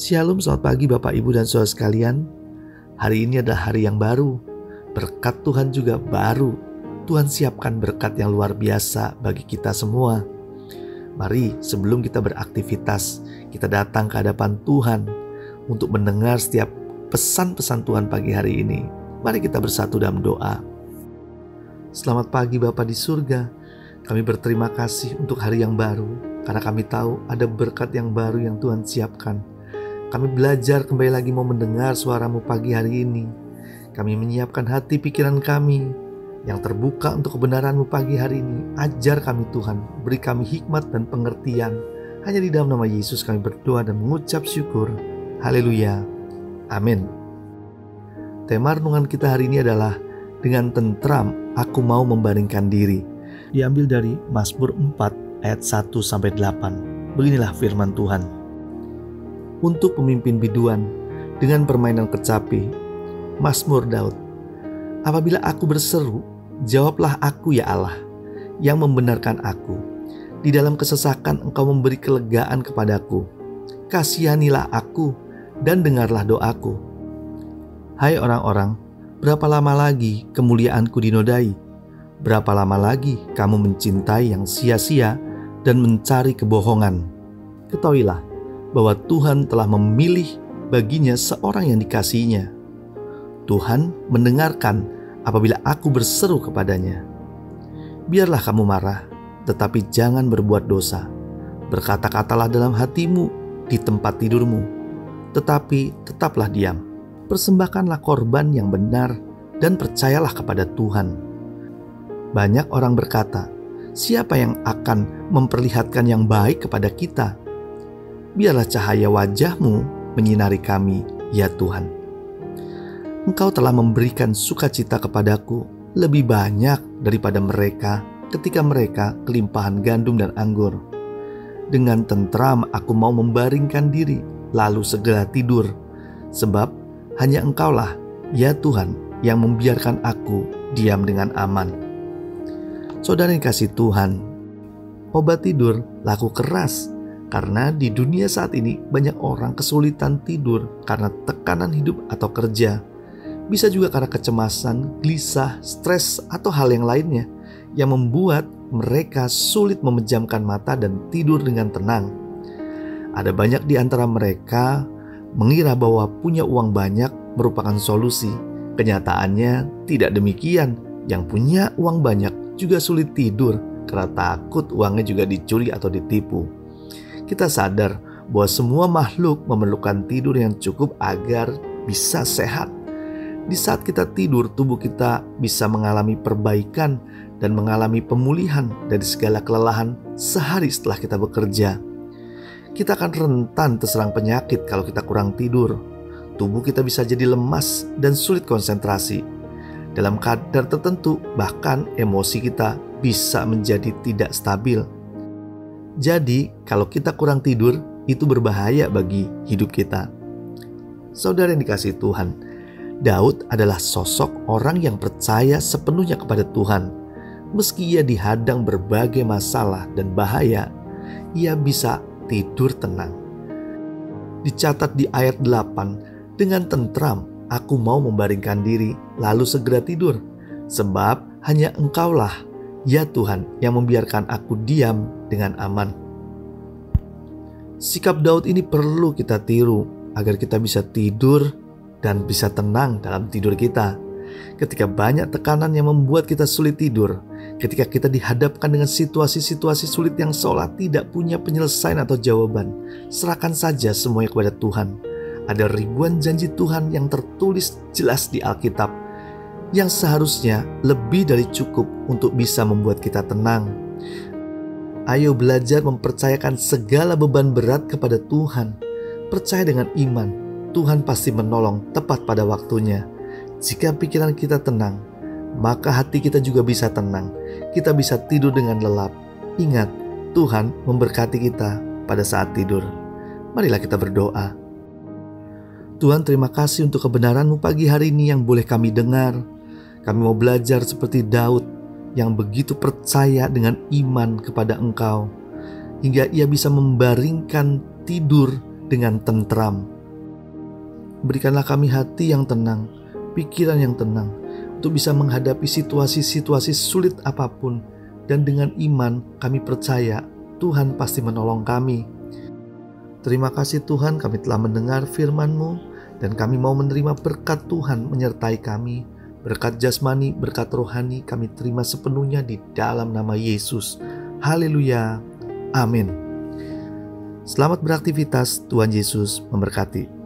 Shalom, selamat pagi Bapak, Ibu, dan saudara sekalian. Hari ini adalah hari yang baru. Berkat Tuhan juga baru. Tuhan siapkan berkat yang luar biasa bagi kita semua. Mari sebelum kita beraktivitas, kita datang ke hadapan Tuhan untuk mendengar setiap pesan-pesan Tuhan pagi hari ini. Mari kita bersatu dalam doa. Selamat pagi Bapa di surga. Kami berterima kasih untuk hari yang baru, karena kami tahu ada berkat yang baru yang Tuhan siapkan. Kami belajar kembali lagi mau mendengar suara-Mu pagi hari ini. Kami menyiapkan hati pikiran kami yang terbuka untuk kebenaran-Mu pagi hari ini. Ajar kami Tuhan, beri kami hikmat dan pengertian. Hanya di dalam nama Yesus kami berdoa dan mengucap syukur. Haleluya. Amin. Tema renungan kita hari ini adalah dengan tentram aku mau membaringkan diri. Diambil dari Mazmur 4 ayat 1-8. Beginilah firman Tuhan. Untuk pemimpin biduan dengan permainan kecapi, Mazmur Daud. Apabila aku berseru, jawablah aku ya Allah, yang membenarkan aku. Di dalam kesesakan Engkau memberi kelegaan kepadaku. Kasihanilah aku dan dengarlah doaku. Hai orang-orang, berapa lama lagi kemuliaanku dinodai? Berapa lama lagi kamu mencintai yang sia-sia dan mencari kebohongan? Ketahuilah bahwa Tuhan telah memilih baginya seorang yang dikasihinya. Tuhan mendengarkan apabila aku berseru kepadanya. Biarlah kamu marah, tetapi jangan berbuat dosa. Berkata-katalah dalam hatimu di tempat tidurmu, tetapi tetaplah diam. Persembahkanlah korban yang benar dan percayalah kepada Tuhan. Banyak orang berkata, siapa yang akan memperlihatkan yang baik kepada kita? Biarlah cahaya wajah-Mu menyinari kami, ya Tuhan. Engkau telah memberikan sukacita kepadaku lebih banyak daripada mereka ketika mereka kelimpahan gandum dan anggur. Dengan tentram aku mau membaringkan diri, lalu segera tidur. Sebab hanya Engkaulah, ya Tuhan, yang membiarkan aku diam dengan aman. Saudara yang kasih Tuhan, obat tidur laku keras. Karena di dunia saat ini banyak orang kesulitan tidur karena tekanan hidup atau kerja. Bisa juga karena kecemasan, gelisah, stres, atau hal yang lainnya yang membuat mereka sulit memejamkan mata dan tidur dengan tenang. Ada banyak di antara mereka mengira bahwa punya uang banyak merupakan solusi. Kenyataannya tidak demikian. Yang punya uang banyak juga sulit tidur karena takut uangnya juga dicuri atau ditipu. Kita sadar bahwa semua makhluk memerlukan tidur yang cukup agar bisa sehat. Di saat kita tidur, tubuh kita bisa mengalami perbaikan dan mengalami pemulihan dari segala kelelahan sehari setelah kita bekerja. Kita akan rentan terserang penyakit kalau kita kurang tidur. Tubuh kita bisa jadi lemas dan sulit konsentrasi. Dalam kadar tertentu, bahkan emosi kita bisa menjadi tidak stabil. Jadi, kalau kita kurang tidur, itu berbahaya bagi hidup kita. Saudara yang dikasihi Tuhan, Daud adalah sosok orang yang percaya sepenuhnya kepada Tuhan. Meski ia dihadang berbagai masalah dan bahaya, ia bisa tidur tenang. Dicatat di ayat 8, dengan tentram aku mau membaringkan diri, lalu segera tidur. Sebab hanya Engkaulah, ya Tuhan, yang membiarkan aku diam dengan aman. Sikap Daud ini perlu kita tiru agar kita bisa tidur dan bisa tenang dalam tidur kita. Ketika banyak tekanan yang membuat kita sulit tidur, ketika kita dihadapkan dengan situasi-situasi sulit yang seolah tidak punya penyelesaian atau jawaban, serahkan saja semuanya kepada Tuhan. Ada ribuan janji Tuhan yang tertulis jelas di Alkitab, yang seharusnya lebih dari cukup untuk bisa membuat kita tenang. Ayo belajar mempercayakan segala beban berat kepada Tuhan. Percaya dengan iman, Tuhan pasti menolong tepat pada waktunya. Jika pikiran kita tenang, maka hati kita juga bisa tenang. Kita bisa tidur dengan lelap. Ingat, Tuhan memberkati kita pada saat tidur. Marilah kita berdoa. Tuhan, terima kasih untuk kebenaran-Mu pagi hari ini yang boleh kami dengar. Kami mau belajar seperti Daud yang begitu percaya dengan iman kepada Engkau, hingga ia bisa membaringkan tidur dengan tentram. Berikanlah kami hati yang tenang, pikiran yang tenang, untuk bisa menghadapi situasi-situasi sulit apapun. Dan dengan iman kami percaya Tuhan pasti menolong kami. Terima kasih Tuhan, kami telah mendengar firman-Mu, dan kami mau menerima berkat Tuhan menyertai kami. Berkat jasmani, berkat rohani kami terima sepenuhnya di dalam nama Yesus. Haleluya. Amin. Selamat beraktivitas, Tuhan Yesus memberkati.